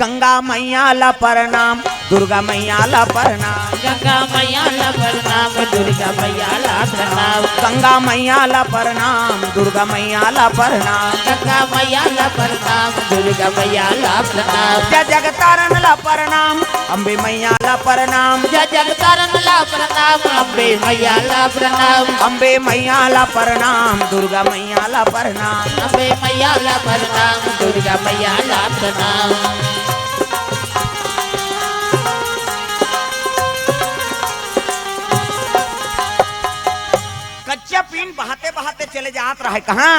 गंगा मैया ला प्रणाम, दुर्गा मैया ला प्रणाम, गंगा मैया ला प्रणाम, दुर्गा मैया ला प्रणाम, गंगा मैया ला प्रणाम, दुर्गा मैया ला प्रणाम, गंगा मैया ला प्रणाम, दुर्गा मैया ला प्रणाम, जय जगतारण ला प्रणाम, अम्बे मैया ला प्रणाम, जय जगतारण ला प्रणाम, अम्बे मैया ला प्रणाम, अम्बे मैया ला प्रणाम, दुर्गा मैया ला प्रणाम, अम्बे मैया ला प्रणाम, दुर्गा मैया ला प्रणाम। कच्चा पीन बहाते बहाते चले जात रहे कहाँ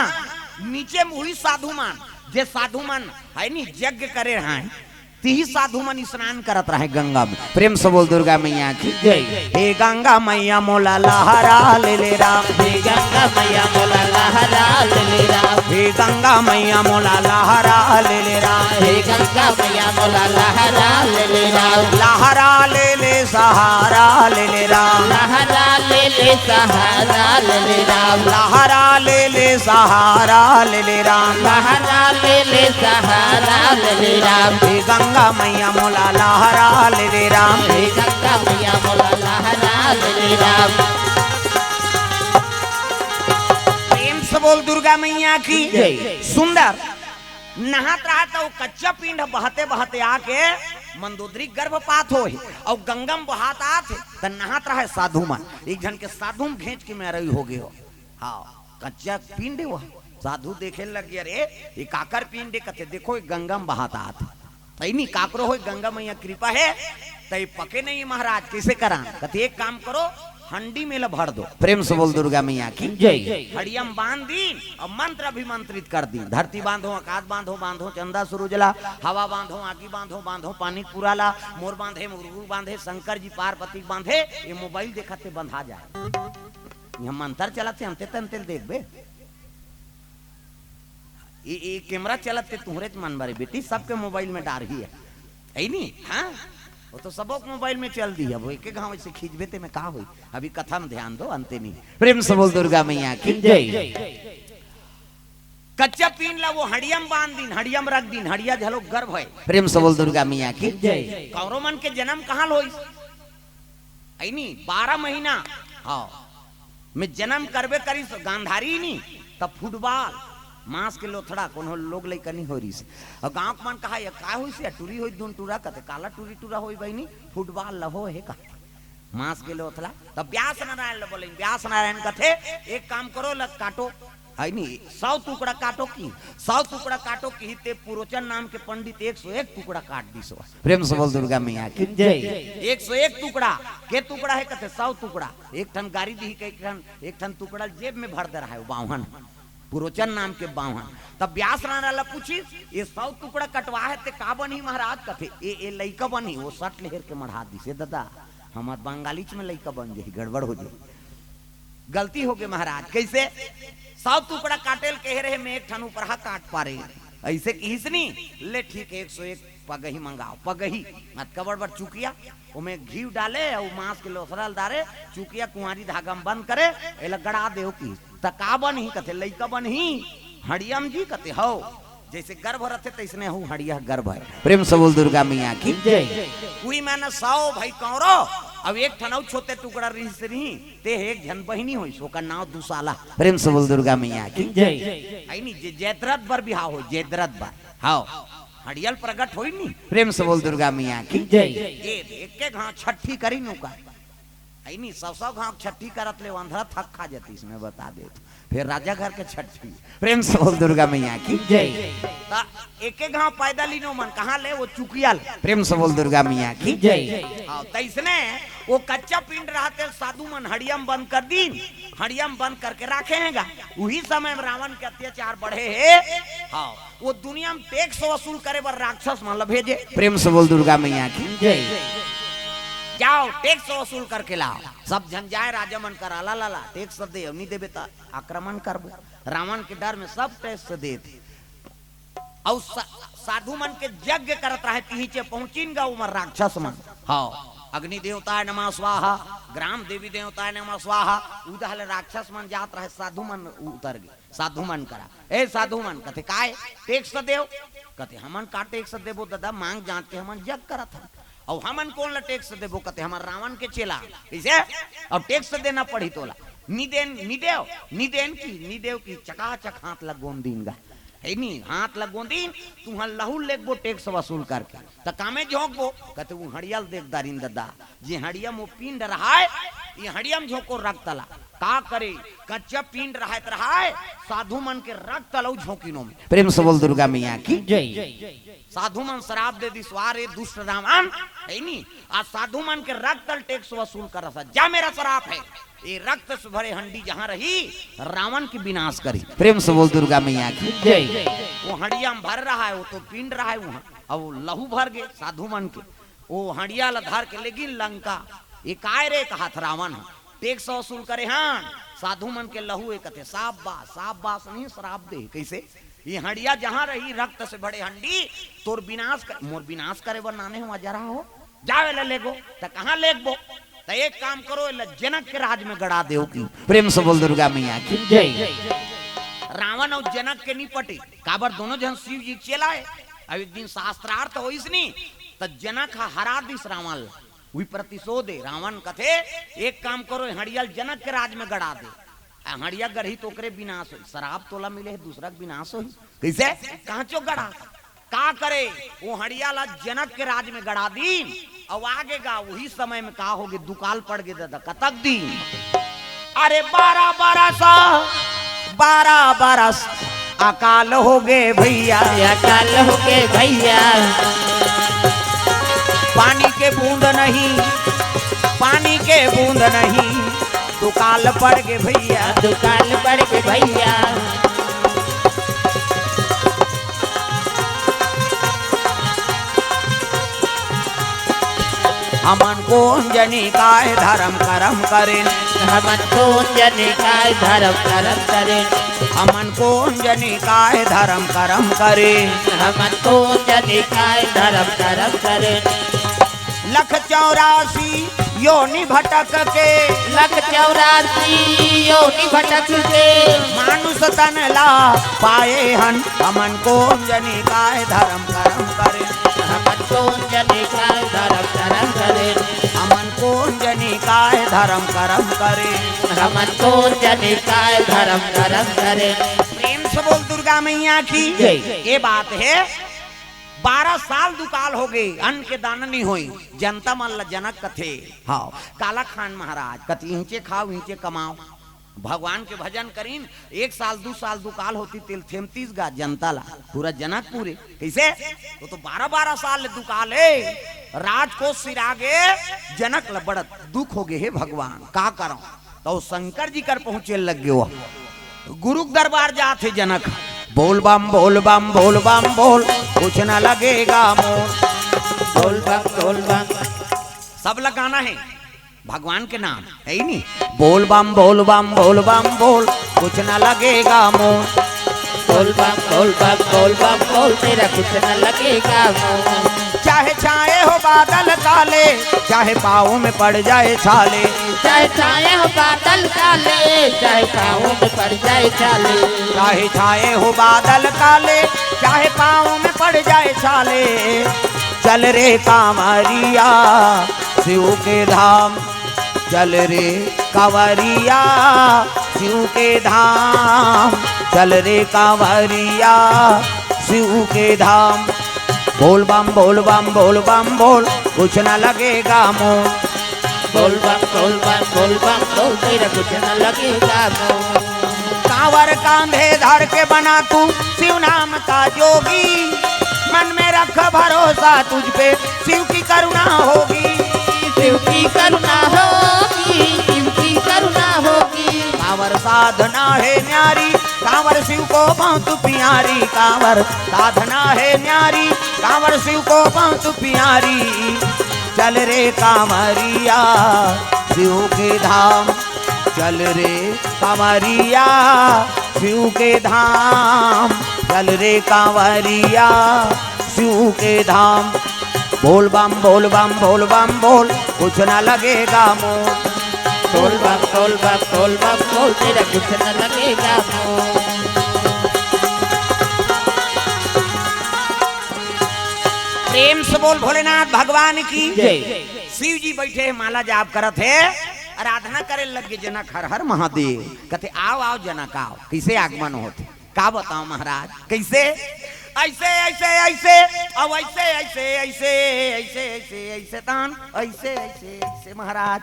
नीचे मुही साधु मान जे साधु मन है नी यज्ञ करे हैं तीही साधु मन स्नान करत रहे गंगा में। प्रेम से बोल दुर्गा मैया की जय। हे गंगा मैया मोला लहरा ले ले राम, हे गंगा मैया मोला लहरा ले ले राम, हे गंगा मैया मोला लहरा ले ले राम, हे गंगा मैया मोला लहरा ले ले राम, लहरा ले ले सहारा ले ले राम, लहरा ले ले सहारा ले ले राम, लहरा ले ले सहारा ले ले राम, लहरा ले ले सहारा ले ले राम, हे गंगा मैया मोला लहरा ले ले राम, हे गंगा मैया मोला लहरा ले ले राम। प्रेम से बोल दुर्गा मैया की जय। सुंदर नहात रहा तो कच्चा पिंड बहते बहते आके मंदोदरी गर्भपात हो और गंगम बहात आते तो नहात रहे साधु मन एक जन के साधु में घेंच के मैं रही हो गए हो। हाँ कच्चा पिंड वो साधु देखे लगे अरे ये काकर पिंड कथे देखो गंगम बहात आते तई काकरो हो गंगा मैया कृपा है तई पके नहीं महाराज कैसे करा कथे एक काम करो हंडी में भर दो। प्रेम से बोल दुर्गा मैया की जय। हड़ियम बांध दी और मंत्र अभिमंत्रित कर दी धरती बांधो आकाश बांधो बांधो चंदा सुरुजला हवा बांधो आगी बांधो बांधो पानी पुराला मोर बांधे मुर्गू बांधे शंकर जी पार्वती बांधे ये मोबाइल देखते बंधा जाए हम मंत्र चलाते हम तेल देख बे ये कैमरा चलते तुम्हारे मन बारे बेटी सबके मोबाइल में डार ही है नहीं हाँ वो तो सबक मोबाइल में चल दी है वो एक गांव से खींचबे में कहा हुई अभी कथा में ध्यान दो अंते नहीं। प्रेम से बोल दुर्गा मैया की जय। कच्चा पीन ला वो हड़ियम बांध दिन हड़ियम रख दिन हड़िया झलो गर्भ है। प्रेम से बोल दुर्गा मैया की जय। कौरव मन के जन्म कहाँ लोई नहीं 12 महीना हाँ मैं जन्म करबे करी गांधारी नहीं तब फुटबॉल मांस के लोथड़ा कोनो लोग लई कनी हो रही से और गांव मन कहा ये का होई से टूरी होई दून टूरा कते काला टूरी टूरा होई बहिनी फुटबॉल लहो है का मांस के लोथड़ा तब व्यास नारायण ल बोले व्यास नारायण कथे एक काम करो ल काटो है नी 100 टुकड़ा काटो की 100 टुकड़ा काटो की ते पुरोचन नाम के पंडित 101 टुकड़ा काट दी सो। प्रेम से बोल दुर्गा मैया की जय। 101 टुकड़ा के टुकड़ा है कथे 100 टुकड़ा एक ठन गाड़ी दी के एक ठन टुकड़ा जेब में भर दे रहा है बावन पुरोचन नाम के बावन तब व्यास नारायण पूछी ये 100 टुकड़ा कटवा है ते का बनी महाराज कथे ए लइका बनी वो सट लेहर के मढ़ा दी से दादा हमार बंगाली में लइका बन जाई गड़बड़ हो जाई गलती हो गई महाराज कैसे 100 टुकड़ा काटेल कह रहे मैं एक ठन ऊपर काट पा रही ऐसे किसनी ले ठीक 101 पगही मंगाओ पगही मत कबड़ बड़ चुकिया उमे घी डाले और मांस के लोसरल डाले चुकिया कुंवारी धागा में बंद करे एला गड़ा दे की तका बन ही कथे लइका बन ही हड़ियम जी कथे हो जैसे गर्भ रहते तैसने हो हड़िया गर्भ है। प्रेम से बोल दुर्गा मैया की जय। कोई मैंने 100 भाई कौरो अब एक ठनौ छोटे टुकड़ा रही से नहीं ते एक जन बहिनी होई सो का नाम दुसाला। प्रेम से बोल दुर्गा मैया की जय। आई नी जयद्रथ बर बिहाव हो जयद्रथ बर हां हड़ियल प्रकट होई नी। प्रेम से बोल दुर्गा मैया की जय। ये एक के घाव छठी करी नु का आई नी 100 घाव छठी करत ले अंधरा थक खा जाती इसमें बता दे फिर राजा घर के छठी। प्रेम से बोल दुर्गा मैया की जय। एक एक घाव पैदल ही नो मन कहाँ ले वो चुकिया ले। प्रेम से बोल दुर्गा मैया की जय। तैसने वो कच्चा पिंड रहते साधु मन हड़ियम बंद कर दी हड़ियम बंद करके रखे हैगा वही समय में रावण के अत्याचार बढ़े है हाँ वो दुनिया में टैक्स वसूल करे बर राक्षस मतलब भेजे। प्रेम से बोल दुर्गा मैया की जय। जाओ टैक्स वसूल करके लाओ सब जन जाए राजा मन करा ला ला टैक्स दे नहीं देबे तो आक्रमण करबो रावण के डर में सब टैक्स दे थे और साधु मन के यज्ञ करत रहे पीछे पहुंचिन गा उमर राक्षस मन हाँ अग्नि देवताय नमः स्वाहा ग्राम देवी देवताय नमः स्वाहा उधर राक्षस मन जात रहे साधु मन उतर गए साधु मन करा, ए साधु मन कथे काय टेक्स देव, कथे हमन का टेक्स देबो दादा, मांग जांच के हमन जग करत हन, और हमन कौन ला टेक्स देबो, कथे हमर रावण के चेला कैसे, अब टेक्स देना पड़ी तोला, निदेव की चकाचक हाथ लगोन दिन गा, है नी हाथ लगोन दिन तुहा लहू लेगबो टेक्स वसूल करके, त कामे झोंकबो, कथे वो हड़ियल देख दारिन दादा, जे हड़िया मो पिंड रहा है, ये हड़ियम झोंको रख तला, का करे कच्चा पिंड रहत रहा है, साधु मन के रख तलऊ झोंकिनो में, प्रेम से बोल दुर्गा मैया की जय। साधु मन शराब दे दी स्वारे दुष्ट रावण, है नी आज साधु मन के रक्त तल टैक्स वसूल कर रहा, जा मेरा शराब है, ये रक्त से भरे हंडी जहाँ रही रावण की विनाश करी, प्रेम से बोल दुर्गा मैया की जय। वो हंडिया में भर रहा है, वो तो पिंड रहा है वहाँ, अब लहू भर गए साधु मन के, वो हंडिया लधार के लेगी लंका, ये काय रे कहा था रावण टैक्स वसूल करे, हाँ साधु मन के लहू एक थे साफ बास नहीं शराब दे, कैसे ये हंडिया जहाँ रही रक्त से बड़े हंडी तोर विनाश कर, मोर विनाश करे बनाने हुआ जरा हो जावे ले लेगो, तो कहाँ लेगबो, तो एक काम करो जनक के राज में गड़ा दे की, प्रेम से बोल दुर्गा मैया की जय। रावण और जनक के निपटे काबर दोनों जन शिव जी चलाए, अब एक दिन शास्त्रार्थ हो इसनी तो जनक हरा दिस रावण वही प्रतिशोध है, रावण कथे एक काम करो हड़ियल जनक के राज में गड़ा दे, हड़िया गढ़ी तो विनाश हो, शराब तोला मिले दूसरा विनाश हो, कैसे कहाँ चो गड़ा, का करे वो हड़िया ला जनक के राज में गड़ा दी, और आगे गा वही समय में का हो गए दुकाल पड़ गए दादा कतक दिन, अरे 12 बरस अकाल हो गए भैया, अकाल हो गए भैया, पानी के बूंद नहीं दुकाल पड़ गए भैया, दुकाल पड़ गए भैया, हमन को जनी काय धर्म करम करें, हमन को जनी काय धर्म करम करें, हमन को जनी काय धर्म करम करें, हमन को जनी काय धर्म करम करें, 184 योनि भटक के, 184 योनि भटक के, मानुष तन ला पाए हन, हमन को जनी काय धर्म करम करें, हमन को जनी काय धर्म करम करें, हमन को जनी काय धर्म करम करें, हमन को जनी काय धर्म करम करें, प्रेम से बोल दुर्गा मैया की जय। ये बात है 12 साल दुकाल हो गए अन्न के दाना नहीं हुई, जनता मन ला जनक कथे हाँ काला खान महाराज कति इंचे खाओ इंचे कमाओ, भगवान के भजन करीन 1 साल 2 साल दुकाल होती तिल थेमतीस गा जनता ला पूरा जनक पूरे कैसे तो 12 साल दुकाल है, राज को सिरागे जनक ला बड़ा दुख हो गए हे भगवान का करो, तो शंकर जी कर पहुंचे लग गयो, गुरु दरबार जाते जनक, बोल बम बोल बम बोल बम बोल कुछ न लगेगा मोल, बोल बम बोल बम, सब लगाना है भगवान के नाम है ही नहीं, बोल बम बोल बम बोल बम बोल कुछ न लगेगा मोल, बोल बम बोल बम बोल बम बोल तेरा कुछ न लगेगा मोल, चाहे छाए हो बादल काले, चाहे पाँव में पड़ जाए छाले, चाहे छाए हो बादल काले, चाहे पाँव में पड़ जाए छाले, चाहे छाए हो बादल काले, चाहे पाँव में पड़ जाए छाले, चल रे कांवरिया शिव के धाम, चल रे कांवरिया शिव के धाम, चल रे कांवरिया शिव के धाम, बोल बम बोल बम बोल बम बोल कुछ न लगेगा मोल, बोल बम बोल बम बोल बम बोल तेरा कुछ न लगेगा मोल, कांवर कांधे धर के बना तू शिव नाम का जोगी, मन में रख भरोसा तुझ पे शिव की करुणा होगी, शिव की करुणा होगी, शिव की करुणा होगी, कांवर साधना है न्यारी, कांवर शिव को बहुत प्यारी, कांवर साधना है न्यारी, कांवर शिव को बहुत प्यारी, चल रे कांवरिया शिव के धाम, चल रे कांवरिया शिव के धाम, चल रे कांवरिया शिव के धाम, बोल बम बोल बम बोल बम बोल कुछ न लगेगा मोल, बोल बम बोल बम बोल बम बोल तेरा कुछ न लगेगा मोल, प्रेम से बोल भोलेनाथ भगवान की जय। शिव जी बैठे हैं, माला जाप करत है, आराधना करे लगे जनक हर हर महादेव। कहते आओ आओ जनक आओ। कैसे आगमन होते का बताओ महाराज कैसे? ऐसे ऐसे ऐसे अब ऐसे ऐसे ऐसे ऐसे ऐसे ऐसे तान ऐसे ऐसे ऐसे महाराज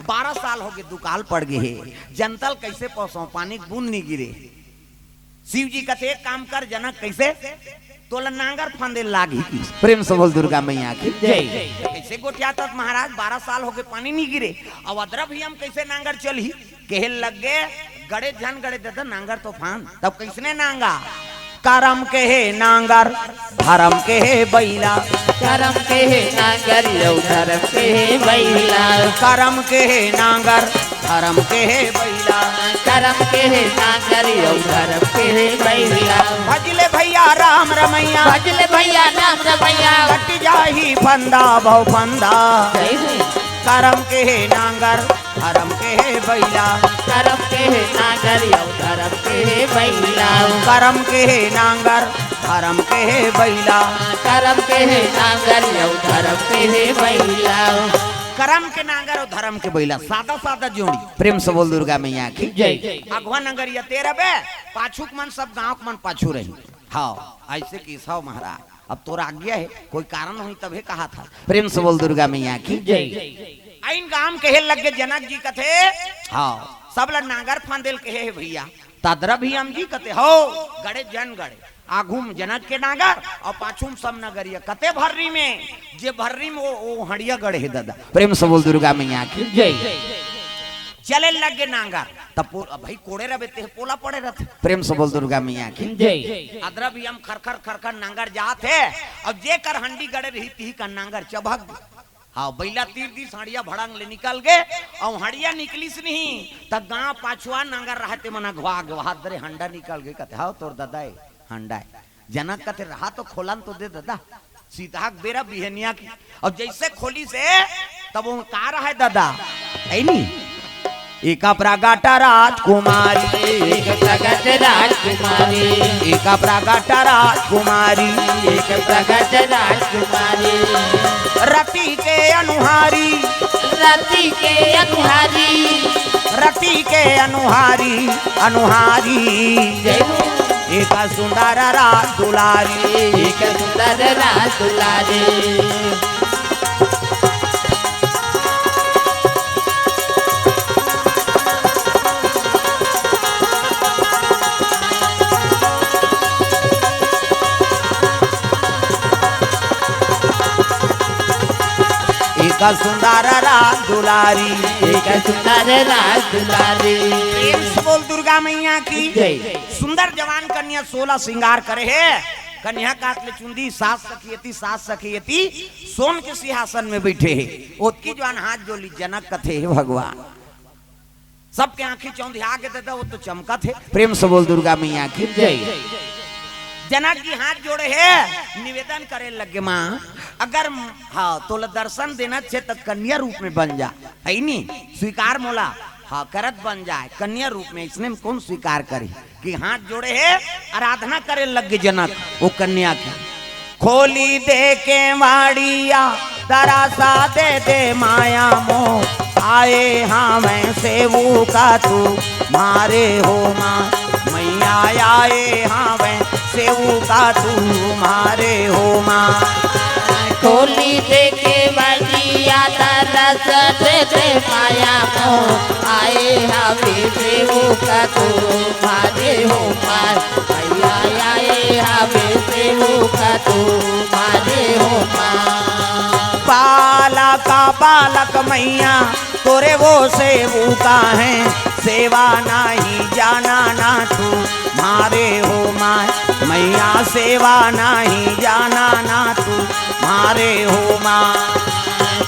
12 साल हो गए दुकाल पड़ गए जनतल कैसे पहुंचो पानी बूंद नहीं गिरे। शिव जी कहते एक काम कर जनक कैसे तोला नांगर फंदे लागी की। प्रेम से बोल दुर्गा मैया की जय। कैसे गोठियाता महाराज 12 साल हो गए पानी नहीं गिरे। अब अदरब ही हम कैसे नांगर चली कहे लग गए गड़े झन गड़े देता नांगर तूफान। तब कैसने नांगा करम के है नांगर धर्म के है बैला। करम के है नांगर यौ धर्म के है बैला। करम के है नांगर धर्म के है बैला। करम के है नांगर यौ धर्म के है बैला। भजले भैया राम रमैया भजले भैया नाम रमैया कट जाही फंदा भव फंदा। करम के है नांगर धर्म के है बैला। करम के है नांगर यौ धर्म के है बैला। करम के है नांगर धर्म के है बैला। करम के है नांगर यौ धर्म के है बैला। करम के नांगर और धर्म के बैला सादा सादा जोड़ी। प्रेम से बोल दुर्गा मैया की जय। अगवा नगर ये तेरा बे पाछू मन सब गांव मन पाछू रही। हाँ ऐसे किसाओ महाराज अब तोरा आज्ञा है कोई कारण हुई तभी कहा था। प्रेम से बोल दुर्गा मैया की जय। आइन गांव कहे लगे जनक जी कथे हाँ सब ला नांगर फांदेल कहे भैया तदरा भी हम जी कते हो गड़े जन गड़े आगुम जनक के नागर और पाछुम सब नगरिया कते भर्री में जे भर्री में वो हड़िया गड़े दादा। प्रेम से बोल दुर्गा मैया की जय। चले लगे नांगर तब भाई कोड़े रहे पोला पड़े रहते। प्रेम से बोल दुर्गा मैया की जय। अदरा भी हम खरखर खरखर नांगर जाते अब जे कर हंडी गड़े रही थी का नांगर चबक। हाँ बैला तीर दी साड़िया भड़ंग ले निकल गए और हड़िया निकली से नहीं तब गांव पाछुआ नांगर रहते मना घुआ गवा दरे हंडा निकल गए कहते हाँ तोर दादा है हंडा है। जनक कहते रहा तो खोलन तो दे दादा सीधा बेरा बिहनिया की और जैसे खोली से तब वो का रहा है दादा है नहीं एका प्रागाटा राजकुमारी एक प्रगट राजकुमारी एक प्रागाटा राजकुमारी एक प्रगट राजकुमारी रति के अनुहारी रति के अनुहारी रति के अनुहारी अनुहारी एक सुंदर राज दुलारी एक सुंदर राज दुलारी। एक सुंदर राज दुलारी एक सुंदर राज दुलारी। प्रेम से बोल दुर्गा मैया की जय। सुंदर जवान कन्या 16 श्रृंगार करे है कन्या काट ले चुंदी सास सखियती सोन के सिंहासन में बैठे है ओतकी जवान हाथ जोली जनक कथे हे भगवान सबके आंखें चौंधिया के देता वो तो चमका थे। प्रेम से बोल दुर्गा मैया की जय। जनक जी हाथ जोड़े है निवेदन करे लगे माँ अगर हाँ तो दर्शन देना छे तो कन्या रूप में बन जा है नी स्वीकार मोला हाँ करत बन जाए कन्या रूप में इसने कौन स्वीकार करे कि हाथ जोड़े है आराधना करे लगे जनक वो कन्या की खोली दे के माड़िया तरासा दे दे माया मोह आए हाँ मैं सेवू का तू मारे हो माँ मैया आए हाँ मैं सेवू का तू मारे हो माँ। खोली दे के बजिया तरस दे दे माया मोह आए हमें सेवू का तू मारे हो माँ मैया आए हमें सेवू का तू मारे हो माँ। बालक मैया तोरे वो सेवू का है सेवा नहीं जाना ना तू मारे हो माँ मैया सेवा नहीं जाना ना तू मारे हो माँ।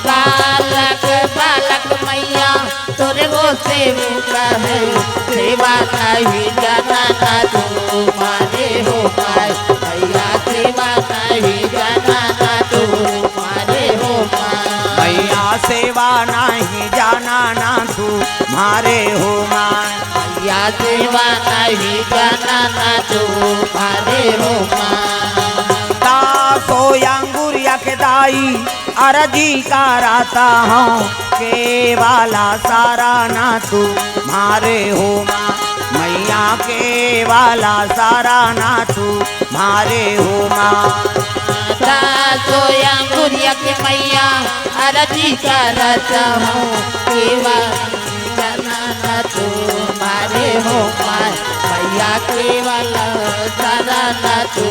बालक बालक मैया तोरे वो सेवू का है सेवा नहीं जाना ना तू मारे हो माँ मैया सेवा नहीं जाना ना तू मारे हो माँ मैया सेवा नहीं जाना ना तू मारे हो माँ मैया सेवा नहीं जाना ना तू मारे हो माँ। तासो अंगुरिया मैया के दाई अरजी का राता हूँ के वाला सारा ना तू मारे हो माँ मैया के वाला सारा ना तू मारे हो माँ सोया गुड़िया के मैया अरजी का राता हूँ केवा ना तू मारे हो माँ मैया केवल सारा ना तू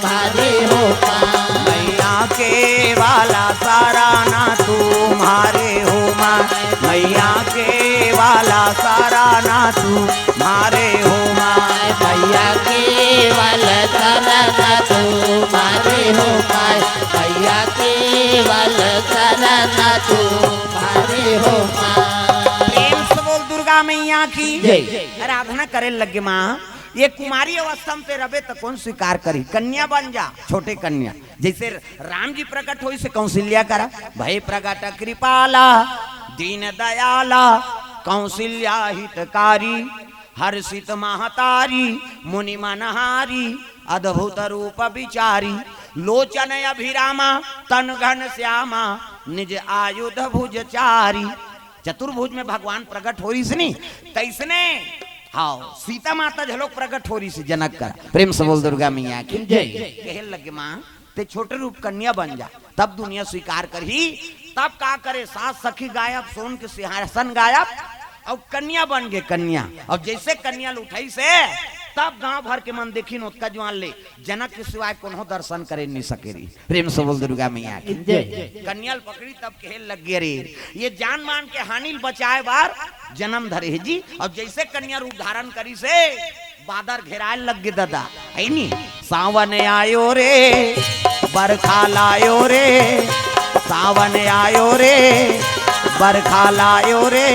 मारे हो माँ मैया के वाला सारा ना तू मारे हो माँ मैया के वाला सारा ना तू मारे हो माँ मैया केवल सारा ना तू मारे हो माँ मैया केवल सारा ना तू मारे हो माँ प्रेम से बोल दुर्गा मैया की जय। आराधना करे लगे माँ ये कुमारी अवस्था में रबे तो कौन स्वीकार करी कन्या बन जा छोटे कन्या जैसे राम जी प्रकट हो इसे कौशल्या करा भय प्रकट कृपाला दीन दयाला कौशल्या हितकारी हर्षित महतारी मुनि मनहारी अद्भुत रूप विचारी लोचन अभिरामा तन घन श्यामा निज आयुध भुजचारी चतुर्भुज में भगवान प्रकट हो रही से तैसने हाँ सीता माता झलोक प्रकट हो रही से जनक कर प्रेम से बोल दुर्गा मैया की जय। कहे लगे माँ ते छोटे रूप कन्या बन जा तब दुनिया स्वीकार करी तब का करे सास सखी गायब सोन के सिंहासन गायब और कन्या बन गए कन्या और जैसे कन्या उठाई से तब गांव भर के मन देखी नोतका जुआन ले जनक के सिवाय कोनो दर्शन करे नहीं सकेरी प्रेम से बोल दुर्गा मैया की कन्या पकड़ी तब कहे लग गए रे ये जान मान के हानिल बचाए बार जन्म धरे जी और जैसे कन्या रूप धारण करी से बादर घेराए लग गए दादा ऐनी सावन आयो रे बरखा लायो रे सावन आयो रे बरखा लायो रे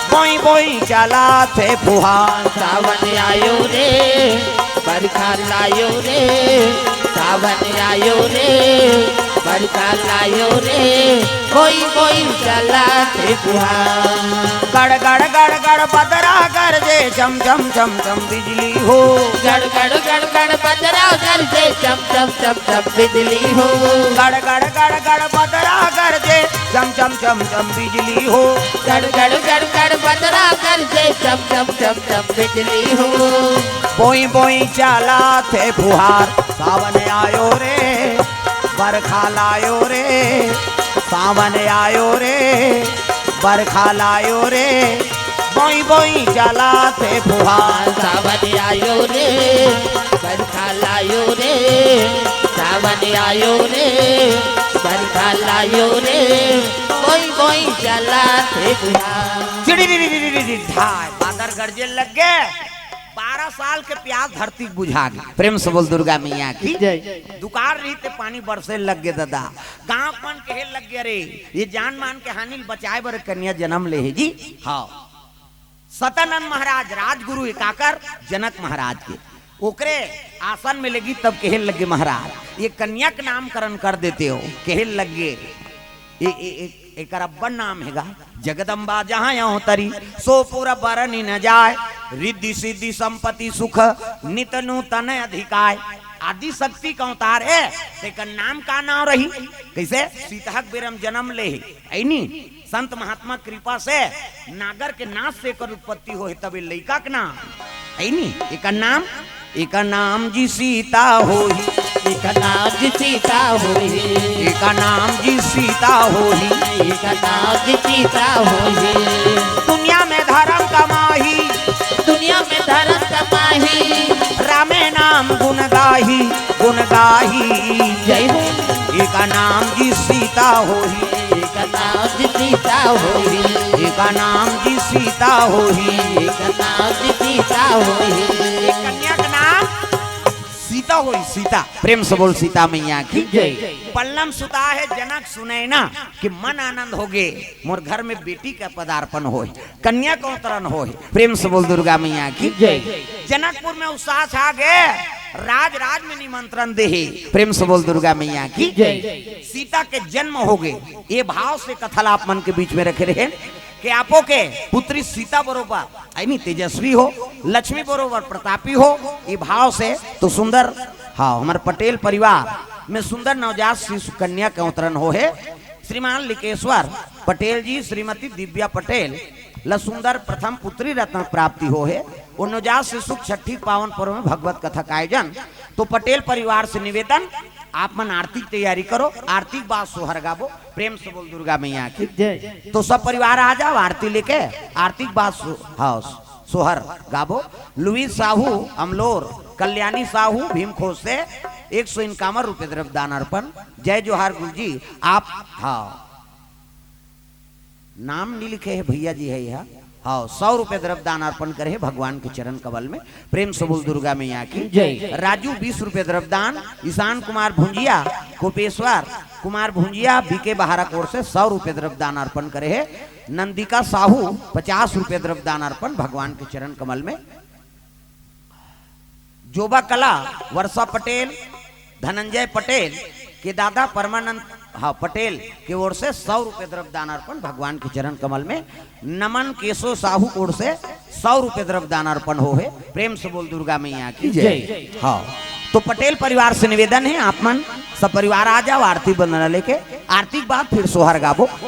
बोई बोई चला थे फुहार सावन आयो रे बरखा लायो रे सावन आयो रे बरखा लायो रे कोई कोई चला थे गड़ गड़ गड़ गड़ बदरा गरजे चम चम चम चम बिजली हो गड़ गड़ गड़ गड़ बदरा गरजे चम चम चम चम बिजली हो गड़ गड़ गड़ गड़ बदरा गरजे चम चम चम चम बिजली हो गड़ गड़ गड़ गड़ बदरा गरजे चम चम चम चम बिजली हो बोई बोई चला थे फुहार सावन आयो रे बरखा लायो रे सावन आयो रे बरखा लायो रे बोई बोई चला थे फुहार सावन आयो रे बरखा लायो रे सावन आयो रे बरखा लायो रे कोई कोई चला थे चिड़ी ढाई बादर गरजे लग गए 12 साल के प्यास धरती बुझा गई प्रेम से बोल दुर्गा मैया की दुकान रही ते पानी बरसे लग गए दादा गांव मन कहे लग गए रे ये जान मान के हानिल बचाए बर कन्या जन्म ले है जी हाँ सतानंद महाराज राजगुरु एकाकर जनक महाराज के ओकरे आसन में लगी तब कहे लगे महाराज ये कन्या का नामकरण कर देते हो कहे लगे एक अब्बन नाम हैगा जगदम्बा जहाँ यहाँ तरी सो पूरा बरनी न जाए रिद्धि सिद्धि संपत्ति सुख नित नूतन अधिकाय आदि शक्ति का अवतार है तेकर नाम का नाम रही कैसे सीतहक बेरम जन्म ले ऐनी संत महात्मा कृपा से नागर के नाश से कर उत्पत्ति हो तबे लड़का के नाम ऐनी एक नाम जी सीता होही एक नाम जी सीता होही एक नाम जी सीता होही एक नाम जी सीता होही दुनिया में धर्म कमाही दुनिया में धर्म कमाही रामे नाम गुण गाही जय हो एक नाम जी सीता होही एक नाम जी सीता होही एक नाम जी सीता होही एक नाम जी सीता होही कन्या का नाम सीता होई सीता प्रेम से बोल सीता मैया की जय पल्लम सुता है जनक सुने ना कि मन आनंद हो गे मोर घर में बेटी का पदार्पण हो कन्या का अवतरण हो प्रेम से बोल दुर्गा मैया की जय जनकपुर में उत्साह छा गए राज में निमंत्रण दे प्रेम से बोल दुर्गा मैया की जय सीता के जन्म हो गए ये भाव से कथल आप मन के बीच में रखे रहे कि आपो के पुत्री सीता बरोबर आई तेजस्वी हो लक्ष्मी बरोबर प्रतापी हो ये भाव से तो सुंदर हाँ हमारे पटेल परिवार में सुंदर नवजात शिशु कन्या का अवतरण हो है। श्रीमान लिकेश्वर पटेल जी श्रीमती दिव्या पटेल लसुंदर प्रथम पुत्री रत्न प्राप्ति हो है। वो नवजात शिशु छठी पावन पर्व में भगवत कथा का आयोजन। तो पटेल परिवार से निवेदन, आप मन आरती की तैयारी करो, आरती के बाद सोहर गाबो, प्रेम से बोल दुर्गा मैया की जय। तो सब परिवार आ जाओ आरती लेके, आरती के बाद सोहर गाबो। लुई साहू अमलोर, कल्याणी साहू भीमखोज से 151 रुपए द्रव्य दान अर्पण। जय जोहार गुरु जी। आप हाँ नाम नहीं लिखे है भैया जी है यहाँ। हाँ 100 रुपए द्रव्य दान अर्पण करे भगवान के चरण कमल में, प्रेम से बोल दुर्गा मैया की जय। राजू 20 रुपए द्रव्य दान। ईशान कुमार भुंजिया, कोपेश्वर कुमार भुंजिया बीके बहारा ओर से 100 रुपए द्रव्य दान अर्पण करे है। नंदिका साहू 50 रुपए द्रव्य दान अर्पण भगवान के चरण कमल में। जोबा कला वर्षा पटेल, धनंजय पटेल के दादा परमानंद पटेल की ओर से 100 रुपए द्रव्य दान अर्पण भगवान के चरण कमल में। नमन केशव साहू ओर से 100 रुपए द्रव्य दान अर्पण हो है, प्रेम से बोल दुर्गा मैया की जय। हाँ तो पटेल परिवार से निवेदन है, आप मन सब परिवार आ जाओ आरती बंदना लेके, आरती के बाद फिर सोहर गाबो।